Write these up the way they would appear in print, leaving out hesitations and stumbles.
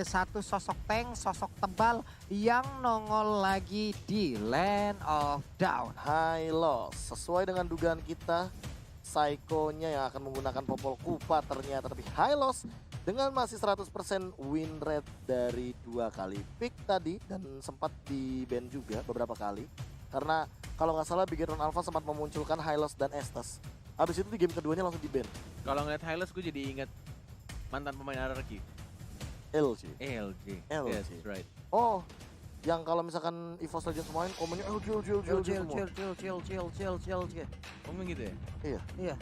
ada satu sosok tank, sosok tebal yang nongol lagi di Land of Dawn. Hylos, sesuai dengan dugaan kita, Psycho-nya yang akan menggunakan Popol Kupa ternyata. Tapi Hylos dengan masih 100% win rate dari 2 kali pick tadi. Dan sempat di ban juga beberapa kali. Karena kalau nggak salah Bigetron Alpha sempat memunculkan Hylos dan Estes. Habis itu di game keduanya langsung di ban. Kalau ngeliat Hylos gue jadi inget mantan pemain RRQ. LG. LG. LG. Yes, right. Oh, yang kalau misalkan EVOS Legends main komennya LG semua. Chill. Ngomong gitu ya? Iya. Iya.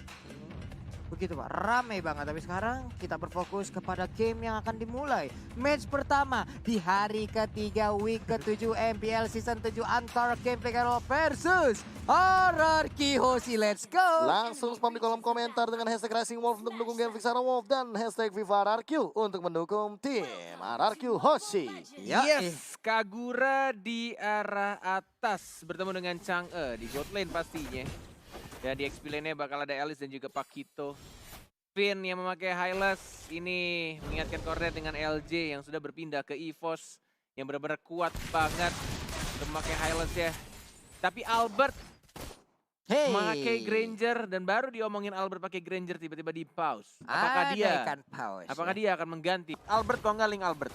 Begitu Pak, rame banget. Tapi sekarang kita berfokus kepada game yang akan dimulai. Match pertama di hari ketiga week ke-7 MPL Season 7 antara Game Figaro versus RRQ Hoshi. Let's go! Langsung spam di kolom komentar dengan hashtag Rising Wolf untuk mendukung Game Fixara Wolf dan hashtag Viva RRQ untuk mendukung tim RRQ Hoshi. Yes, Kagura di arah atas bertemu dengan Chang'e di bot lane pastinya. Dan di XP lane-nya bakal ada Alice dan juga Pakito. Finn yang memakai Hylos ini mengingatkan koordinat dengan LJ yang sudah berpindah ke EVOS yang benar-benar kuat banget untuk memakai Hylos ya. Tapi Albert memakai Granger dan baru diomongin Albert pakai Granger tiba-tiba di pause. Apakah dia akan mengganti Albert Konggaling Albert?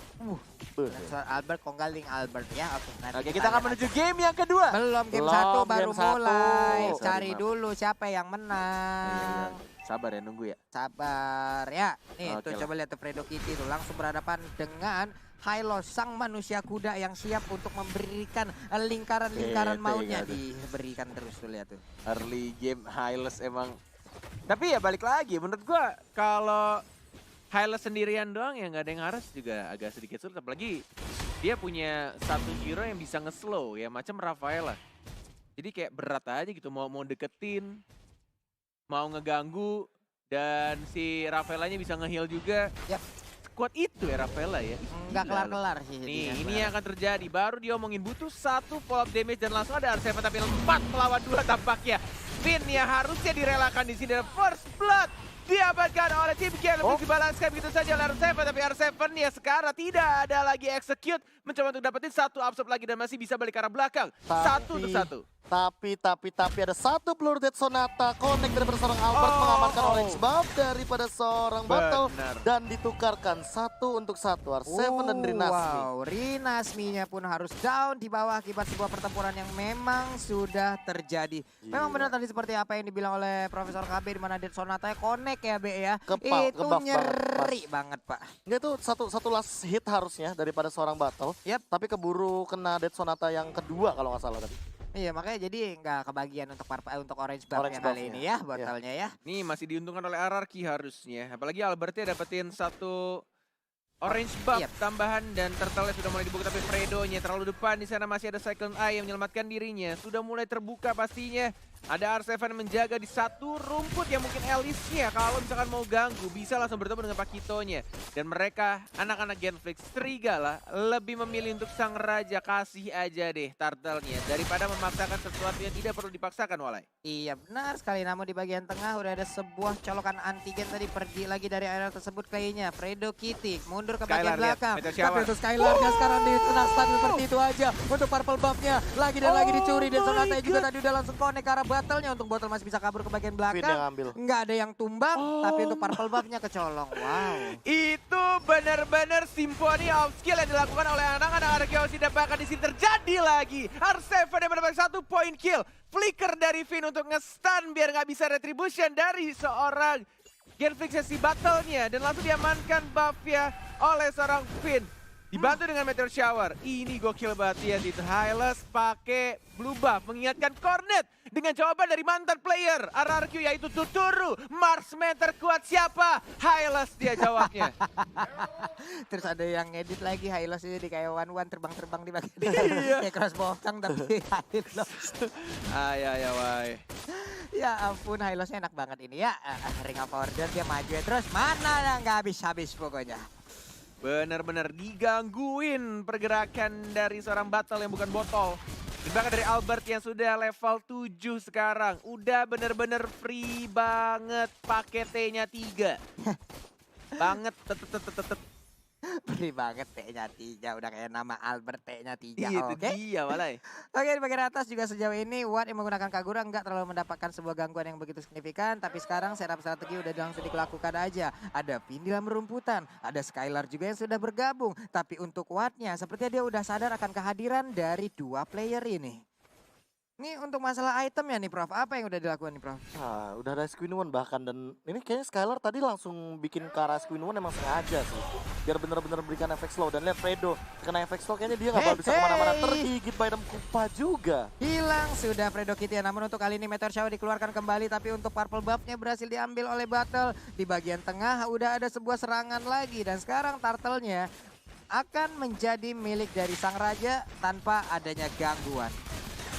Albert Konggaling Albert ya. Oke, kita akan menuju game yang kedua. Belum game Belum, 1 baru game satu. mulai. Sorry, Cari maaf. dulu siapa yang menang. Sabar ya, nunggu ya. Sabar ya. Nih Oke tuh lah. coba lihat tuh Fredo Kitty tuh langsung berhadapan dengan Hylos, sang manusia kuda yang siap untuk memberikan lingkaran-lingkaran Bete maunya. gak tuh. Diberikan terus tuh lihat tuh. Early game Hylos emang. Tapi ya balik lagi, menurut gua kalau Hylos sendirian doang ya nggak ada yang harus juga agak sedikit sulit. Apalagi dia punya satu hero yang bisa nge-slow ya macam Rafaela. Jadi kayak berat aja gitu mau deketin, mau ngeganggu dan si Rafaelanya bisa nge-heal juga. Yap. Kuat itu ya Rafaela ya. Nggak kelar-kelar sih. Nih, jadinya. ini yang akan terjadi. Baru dia omongin butuh 1 follow up damage dan langsung ada R7 tapi 4 melawan 2 tampaknya. Finn yang harusnya direlakan di sini. First blood diamankan oleh tim Gen. Lebih dibalaskan begitu saja oleh R7 tapi R7 ya sekarang tidak ada lagi execute. Mencoba untuk dapetin 1 absorb lagi dan masih bisa balik ke arah belakang. 1 untuk 1. Tapi ada 1 peluru Dead Sonata connect daripada seorang Albert mengamankan orange buff daripada seorang Battle Benar. dan ditukarkan 1 untuk 1 R7 dan Rinasmi. Wow, Rinasminya pun harus down di bawah akibat sebuah pertempuran yang memang sudah terjadi. Memang benar tadi seperti apa yang dibilang oleh Profesor KB di mana Dead Sonata connect ya Be ya. Kebuff Itu banget, nyeri banget Pak. Enggak tuh satu last hit harusnya daripada seorang Battle. Yap. Tapi keburu kena Dead Sonata yang kedua kalau nggak salah tadi. Iya makanya jadi nggak kebagian untuk orange buff Orange kali buff-nya. ini ya botolnya ya. Nih masih diuntungkan oleh RRQ harusnya. Apalagi Albertnya dapetin 1 orange buff Yep. tambahan dan turtle sudah mulai dibuka tapi Fredo-nya terlalu depan di sana masih ada Cyclone Eye yang menyelamatkan dirinya. Sudah mulai terbuka pastinya. Ada R7 menjaga di satu rumput yang mungkin Alice-nya kalau misalkan mau ganggu bisa langsung bertemu dengan Pakito-nya. Dan mereka anak-anak Genflix Serigala lebih memilih untuk sang raja kasih aja deh turtle-nya daripada memaksakan sesuatu yang tidak perlu dipaksakan Walai. Iya benar sekali, namun di bagian tengah udah ada sebuah colokan antigen tadi pergi lagi dari area tersebut kayaknya. Fredo Kitty mundur ke bagian Skylar, lihat. belakang. Meteor shower. Tapi itu Skylarnya sekarang di tengah stand seperti itu aja. Untuk purple buff-nya lagi dan lagi dicuri. Dan Sonata juga tadi udah langsung connect ke arah battle-nya. Untuk botol masih bisa kabur ke bagian Finn belakang. yang ambil. Nggak ada yang tumbang, tapi untuk purple buff-nya kecolong. Wow. Itu benar-benar simfoni of skill yang dilakukan oleh anak-anak RRQ tidak bahkan di sini terjadi lagi. R7 yang mendapat 1 point kill. Flicker dari Finn untuk nge-stun biar nggak bisa retribution dari seorang Genflix sesi battle-nya. Dan langsung diamankan buff-nya oleh seorang Finn. Dibantu dengan Meteor Shower. Ini gokil banget ya. Hylos pakai blue buff mengingatkan Cornet dengan jawaban dari mantan player RRQ yaitu Tuturu. Marksman terkuat siapa? Hylos dia jawabnya. Terus ada yang ngedit lagi Hylos ini di kayak one terbang-terbang di bagian Iya. kayak crossbow tapi Hylos. Ya wai. Ya ampun, Hylosnya enak banget ini ya. Ring of Order dia maju ya terus. Mana yang nggak habis-habis pokoknya. Benar-benar digangguin pergerakan dari seorang battle yang bukan botol. Bahkan dari Albert yang sudah level 7 sekarang. Udah benar-benar free banget pakai T-nya 3. Banget. Beli banget T-nya 3, udah kayak nama Albert T-nya 3. Itu Oke. dia malah. Oke, di bagian atas juga sejauh ini Watt yang menggunakan Kagura nggak terlalu mendapatkan sebuah gangguan yang begitu signifikan. Tapi sekarang setup strategi udah langsung dilakukan aja. Ada Finn di dalam rumputan, ada Skylar juga yang sudah bergabung. Tapi untuk Wattnya sepertinya dia udah sadar akan kehadiran dari dua player ini. Ini untuk masalah itemnya nih Prof, apa yang udah dilakukan nih Prof? Nah, udah ada Queen One bahkan, dan ini kayaknya Skylar tadi langsung bikin ke arah Queen One emang sengaja sih. Biar bener-bener berikan efek slow, dan lihat Fredo kena efek slow kayaknya dia nggak bakal bisa kemana-mana, tergigit by them Kupa juga. Hilang sudah Fredo Kitty, namun untuk kali ini Meteor Shower dikeluarkan kembali, tapi untuk purple buff-nya berhasil diambil oleh Battle. Di bagian tengah udah ada sebuah serangan lagi, dan sekarang Turtle-nya akan menjadi milik dari Sang Raja tanpa adanya gangguan.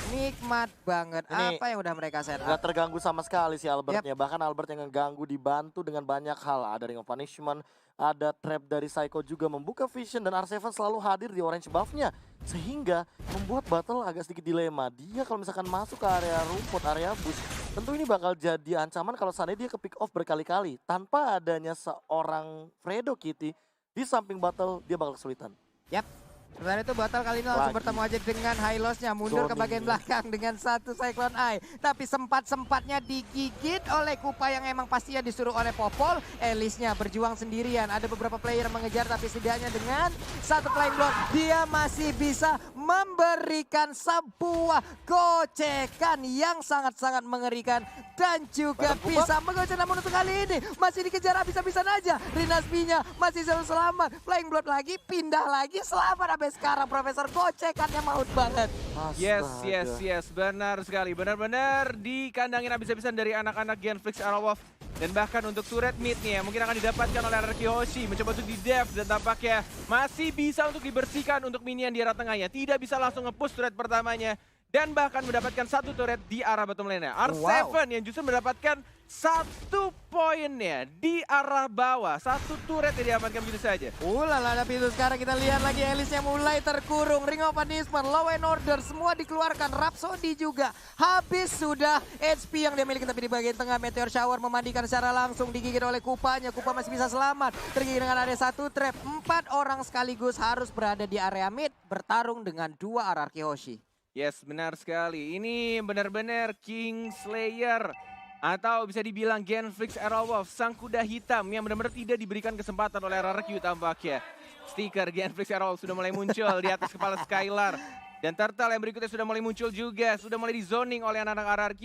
Nikmat banget. Ini Apa yang udah mereka set Gak up? terganggu sama sekali sih Albertnya. Bahkan Albert yang ngeganggu dibantu dengan banyak hal. Ada Ring of Punishment, ada trap dari Psycho juga membuka vision, dan R7 selalu hadir di orange buff-nya. Sehingga membuat Battle agak sedikit dilema. Dia kalau misalkan masuk ke area rumput, area bush, tentu ini bakal jadi ancaman kalau seandainya dia ke pick off berkali-kali. Tanpa adanya seorang Fredo Kitty di samping Battle, dia bakal kesulitan. Yap. Sementara itu Battle kali ini langsung Lagi. bertemu aja dengan Hylos-nya, mundur ke bagian Zoningnya. belakang dengan satu Cyclone Eye. Tapi sempat-sempatnya digigit oleh Kupa yang emang pastinya disuruh oleh Popol. Elisnya berjuang sendirian, ada beberapa player mengejar, tapi setidaknya dengan satu flying block dia masih bisa memberikan sebuah gocekan yang sangat-sangat mengerikan dan juga Badan Kupa. bisa menggocek. Namun untuk kali ini masih dikejar habis-habisan aja. Rinasbinya masih selamat, flying block lagi, pindah lagi, selamat sampai sekarang. Profesor gocekannya maut banget. Yes, benar sekali. Benar-benar dikandangin habis-habisan dari anak-anak Genflix Arrowwolf. Dan bahkan untuk turret mid nih ya, mungkin akan didapatkan oleh Araki Hoshi. Mencoba untuk di-def dan tampaknya masih bisa untuk dibersihkan untuk minion di arah tengahnya. Tidak bisa langsung nge-push turret pertamanya. Dan bahkan mendapatkan satu turret di arah bottom lane-nya. R7 yang justru mendapatkan satu poinnya di arah bawah. Satu turret yang diamankan begitu saja. Ulala, tapi itu sekarang kita lihat lagi Elisnya mulai terkurung. Ring of Punishment, Law and Order semua dikeluarkan. Rhapsody juga habis sudah HP yang dia miliki, tapi di bagian tengah Meteor Shower memandikan secara langsung, digigit oleh Kupanya. Kupa masih bisa selamat. Tergigit dengan ada satu trap. 4 orang sekaligus harus berada di area mid bertarung dengan 2 Araki Hoshi. Yes, benar sekali. Ini benar-benar King Slayer. Atau bisa dibilang Genflix Arrowwolf, sang kuda hitam yang benar-benar tidak diberikan kesempatan oleh RRQ tampaknya. Stiker Genflix Arrowwolf sudah mulai muncul di atas kepala Skylar. Dan Turtle yang berikutnya sudah mulai muncul juga, sudah mulai di-zoning oleh anak-anak RRQ.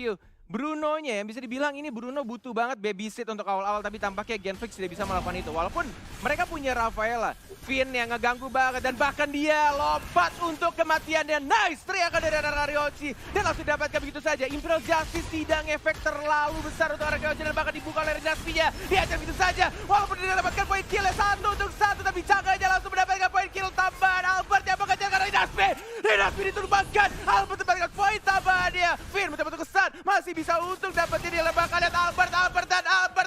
Bruno-nya yang bisa dibilang ini Bruno butuh banget babysit untuk awal-awal, tapi tampaknya Genflix tidak bisa melakukan itu. Walaupun mereka punya Rafaela, Finn yang ngeganggu banget, dan bahkan dia lompat untuk kematiannya. Nice, teriakan dari anak Ariochi. Dan langsung didapatkan begitu saja. Imperial Justice tidak ngefek terlalu besar untuk Ariochi, dan bahkan dibuka oleh Renasvinya. Diajar begitu saja, walaupun tidak mendapatkan poin kill 1-1, tapi Cakanya langsung mendapatkan poin kill tambahan. Albert yang mengejar karena Renasvi diturbangkan. Albert mendapatkan poin tambahannya. Finn mencoba untuk kesan, masih bisa untuk dapetin dia, bahkan lihat Albert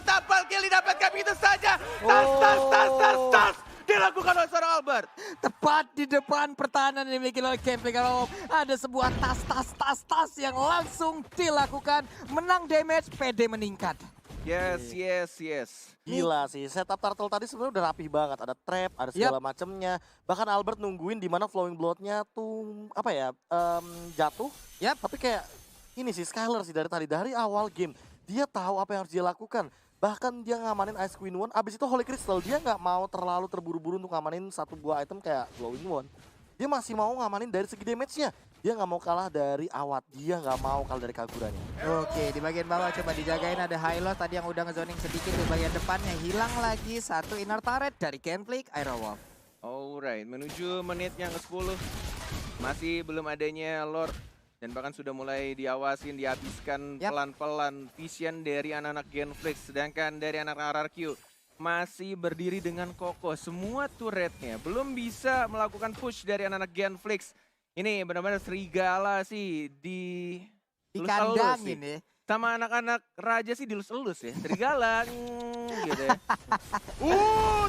double kill didapatkan begitu saja. Tas dilakukan oleh seorang Albert. Tepat di depan pertahanan yang dimiliki oleh Genflix Arrowwolf, ada sebuah tas yang langsung dilakukan. Menang damage, PD meningkat. Yes. Gila sih, setup Turtle tadi sebenarnya udah rapih banget. Ada trap, ada segala macemnya. Bahkan Albert nungguin di mana flowing blood-nya tuh jatuh. Yap. Tapi kayak ini sih Skylar sih dari awal game dia tahu apa yang harus dia lakukan. Bahkan dia ngamanin Ice Queen One, abis itu Holy Crystal. Dia nggak mau terlalu terburu-buru untuk ngamanin satu buah item kayak Glowing One. Dia masih mau ngamanin dari segi damage-nya. Dia nggak mau kalah dari Awat, dia nggak mau kalah dari Kaguranya. Oke, di bagian bawah coba dijagain, ada Hylos tadi yang udah ngezoning sedikit. Di bagian depannya hilang lagi satu inner turret dari Genflix Arrowwolf. Alright, menuju menit yang ke-10. Masih belum adanya Lord. Dan bahkan sudah mulai diawasin, dihabiskan pelan-pelan vision dari anak-anak Genflix. Sedangkan dari anak RRQ masih berdiri dengan kokoh. Semua turretnya belum bisa melakukan push dari anak-anak Genflix. Ini benar-benar serigala sih Dikandangin ya. sama anak-anak raja sih dilus-elus ya. Serigala gitu ya.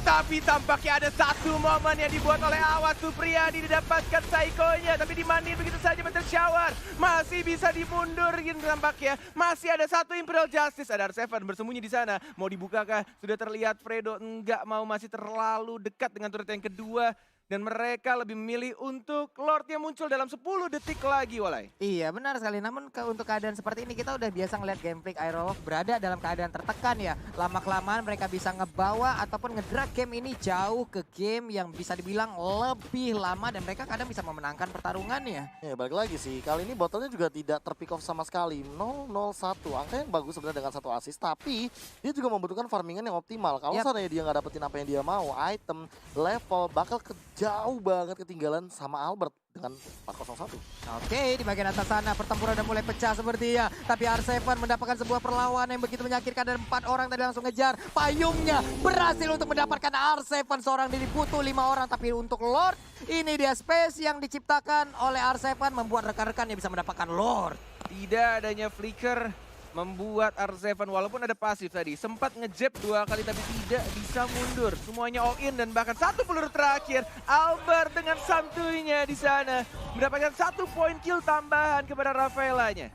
Tapi tampaknya ada satu momen yang dibuat oleh Awas Supriyadi, didapatkan Saikonya, tapi dimandiin begitu saja Meteor Shower. Masih bisa dimundurin tampaknya. Masih ada satu Imperial Justice, ada R7 bersembunyi di sana. Mau dibukakah? Sudah terlihat Fredo enggak mau, masih terlalu dekat dengan turret yang kedua. Dan mereka lebih memilih untuk Lord yang muncul dalam 10 detik lagi, Walai. Iya benar sekali, namun untuk keadaan seperti ini kita udah biasa ngeliat Gameplay Aerowolf berada dalam keadaan tertekan ya. Lama-kelamaan mereka bisa ngebawa ataupun ngedrag game ini jauh ke game yang bisa dibilang lebih lama dan mereka kadang bisa memenangkan pertarungannya. Ya balik lagi sih, kali ini botolnya juga tidak terpick off sama sekali. 0-0-1, angka yang bagus sebenarnya dengan 1 assist, tapi dia juga membutuhkan farmingan yang optimal. Kalau seandainya dia nggak dapetin apa yang dia mau, item, level, bakal jauh banget ketinggalan sama Albert dengan 401. Oke, di bagian atas sana pertempuran udah mulai pecah sepertinya. Tapi R7 mendapatkan sebuah perlawanan yang begitu menyakitkan dan 4 orang tadi langsung ngejar. Payungnya berhasil untuk mendapatkan R7 seorang diri, butuh 5 orang. Tapi untuk Lord, ini dia space yang diciptakan oleh R7 membuat rekan-rekannya bisa mendapatkan Lord. Tidak adanya flicker membuat R7 walaupun ada pasif tadi sempat ngejab 2 kali tapi tidak bisa mundur. Semuanya all in dan bahkan satu peluru terakhir Albert dengan santuinya di sana mendapatkan 1 poin kill tambahan kepada Rafaelanya.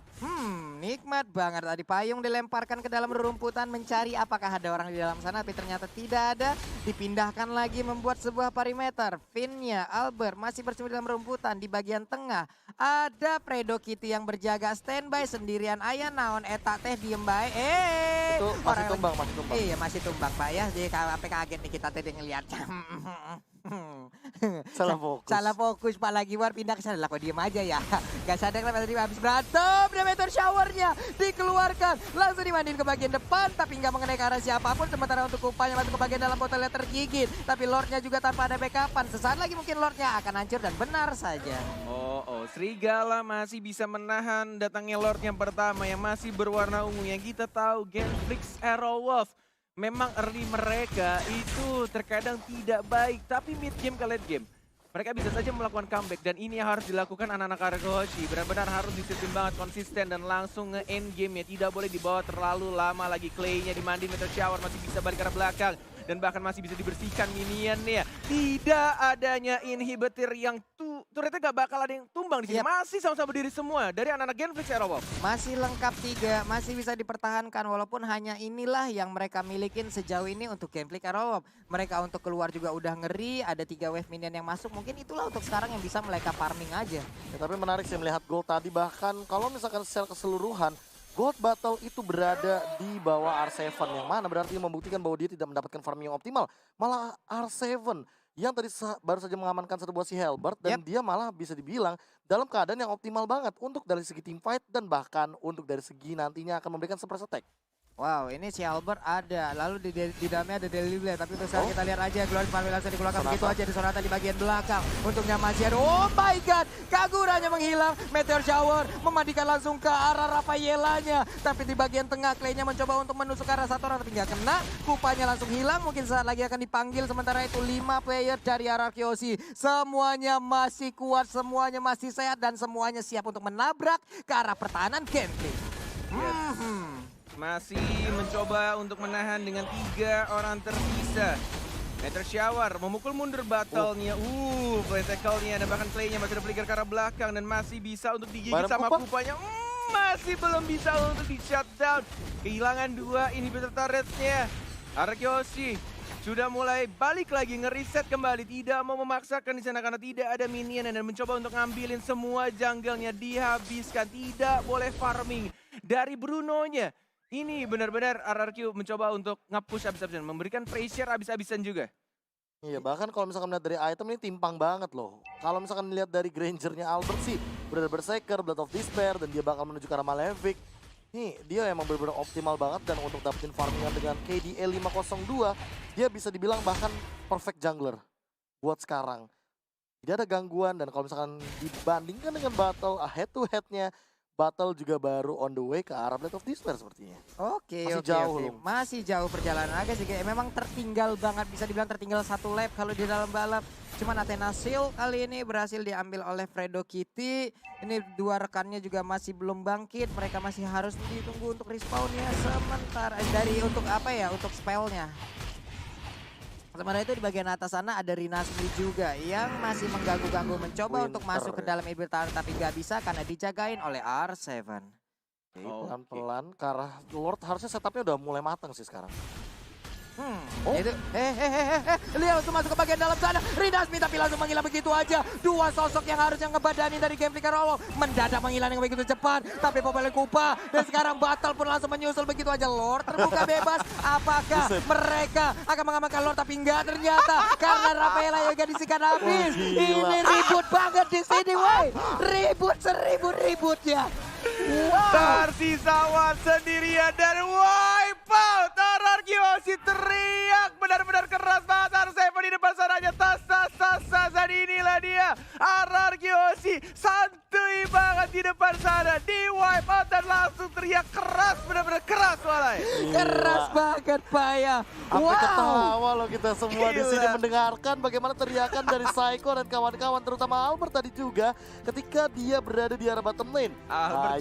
Nikmat banget tadi payung dilemparkan ke dalam rerumputan mencari apakah ada orang di dalam sana, tapi ternyata tidak ada. Dipindahkan lagi membuat sebuah perimeter. Finnya Albert masih bersembunyi dalam rumputan di bagian tengah. Ada Fredo Kitty yang berjaga standby sendirian. Ayah naon eta teh diem bae. Itu masih tumbang, masih tumbang. Iya masih tumbang Pak ya. Jadi sampai kaget nih kita tadi ngeliat. Salah fokus Pak lagi war pindah ke sana. Lah kok diem aja ya. Gak sadar lah tadi habis berantem. Dan Meteor Shower-nya dikeluarkan. Langsung dimandiin ke bagian depan. Tapi nggak mengenai ke arah siapapun. Sementara untuk Kupanya masuk ke bagian dalam botolnya tergigit. Tapi Lord-nya juga tanpa ada backupan. Sesaat lagi mungkin Lord-nya akan hancur dan benar saja. Serigala masih bisa menahan datangnya Lord yang pertama yang masih berwarna ungu. Yang kita tahu Genflix Aerowolf memang early mereka itu terkadang tidak baik. Tapi mid game ke late game mereka bisa saja melakukan comeback. Dan ini yang harus dilakukan anak-anak Arkeoshi. Benar-benar harus disiplin banget, konsisten dan langsung nge-end game ya. Tidak boleh dibawa terlalu lama lagi. Clay-nya dimandi, Meteor Shower masih bisa balik ke arah belakang. Dan bahkan masih bisa dibersihkan minionnya. Tidak adanya inhibitor yang turretnya gak bakal ada yang tumbang di sini. Masih sama-sama berdiri semua dari anak-anak Genflix Aerowolf. Masih lengkap 3, masih bisa dipertahankan walaupun hanya inilah yang mereka milikin sejauh ini untuk Genflix Aerowolf. Mereka untuk keluar juga udah ngeri, ada 3 wave minion yang masuk. Mungkin itulah untuk sekarang yang bisa mereka farming aja. Ya, tapi menarik sih melihat gold tadi, bahkan kalau misalkan secara keseluruhan Gold Battle itu berada di bawah R7 yang mana berarti membuktikan bahwa dia tidak mendapatkan farming yang optimal. Malah R7 yang tadi baru saja mengamankan satu buah si Halbert dan dia malah bisa dibilang dalam keadaan yang optimal banget untuk dari segi team fight dan bahkan untuk dari segi nantinya akan memberikan surprise attack. Wow, ini si Albert ada, lalu di dalamnya ada Daily Blade, tapi untuk sekarang kita lihat aja Glory Palmi langsung dikeluarkan begitu aja di Sonata di bagian belakang. Untungnya masih ada, oh my god, Kaguranya menghilang, Meteor Shower memandikan langsung ke arah Rafaelanya. Tapi di bagian tengah, Clay-nya mencoba untuk menusuk ke arah satu orang, tapi nggak kena. Kupanya langsung hilang, mungkin saat lagi akan dipanggil, sementara itu 5 player dari Arkeoshi. Semuanya masih kuat, semuanya masih sehat, dan semuanya siap untuk menabrak ke arah pertahanan Genflix. Masih mencoba untuk menahan dengan 3 orang tersisa. Meteor Shower memukul mundur battle-nya. Play tackle-nya dan bahkan Clay-nya masih ada flicker ke arah belakang dan masih bisa untuk digigit sama Kupanya. Masih belum bisa untuk di shutdown. Kehilangan 2 inhibitor turret-nya. Arkeoshi sudah mulai balik lagi ngereset kembali. Tidak mau memaksakan di sana karena tidak ada minion dan mencoba untuk ngambilin semua jungle-nya dihabiskan. Tidak boleh farming dari Bruno-nya. Ini benar-benar RRQ mencoba untuk nge-push abis-abisan, memberikan pressure abis-abisan juga. Iya, bahkan kalau misalkan melihat dari item ini timpang banget loh. Kalau misalkan melihat dari Granger-nya Albert sih, benar-benar Berserker, Blood of Despair, dan dia bakal menuju ke arah Malefic. Nih, dia emang benar-benar optimal banget dan untuk dapetin farmingan dengan KDA 502, dia bisa dibilang bahkan perfect jungler buat sekarang. Tidak ada gangguan dan kalau misalkan dibandingkan dengan battle head-to-head-nya, battle juga baru on the way ke arah Blade of Despair sepertinya. Oke. Jauh. Masih jauh perjalanan agak sih. Memang tertinggal banget, bisa dibilang tertinggal 1 lap kalau di dalam balap. Cuman Athena Seal kali ini berhasil diambil oleh Fredo Kitty. Ini dua rekannya juga masih belum bangkit. Mereka masih harus ditunggu untuk respawnnya sementara untuk apa ya, untuk spellnya. Sementara itu di bagian atas sana ada Rinasmi juga yang masih mengganggu-ganggu mencoba untuk masuk ke dalam Ibirtar tapi nggak bisa karena dijagain oleh R7. Oke, pelan-pelan ke arah Lord harusnya setupnya udah mulai matang sih sekarang. Itu lihat langsung masuk ke bagian dalam sana. Rinasmi tapi langsung menghilang begitu aja. Dua sosok yang harusnya ngebadanin dari game Flicker Roll mendadak menghilang yang begitu cepat. Tapi Popel Kupa dan sekarang Batal pun langsung menyusul begitu aja. Lord terbuka bebas. Apakah mereka akan mengamankan Lord tapi enggak ternyata karena Rafaela juga disikat habis. Ini ribut banget di sini, woi. Ribut seribut-ributnya. Tersisa Wan sendirian dan wipe out. RRQ teriak benar-benar keras banget. R7 di depan sananya. Tas saat inilah dia. RRQ santuy banget di depan sana. Di wipe out dan langsung teriak keras. Benar-benar keras Walai. Keras banget Pak ya. Sampai ketawa loh kita semua di sini mendengarkan bagaimana teriakan dari Saiko dan kawan-kawan terutama Albert tadi juga ketika dia berada di arah bottom lane. Albert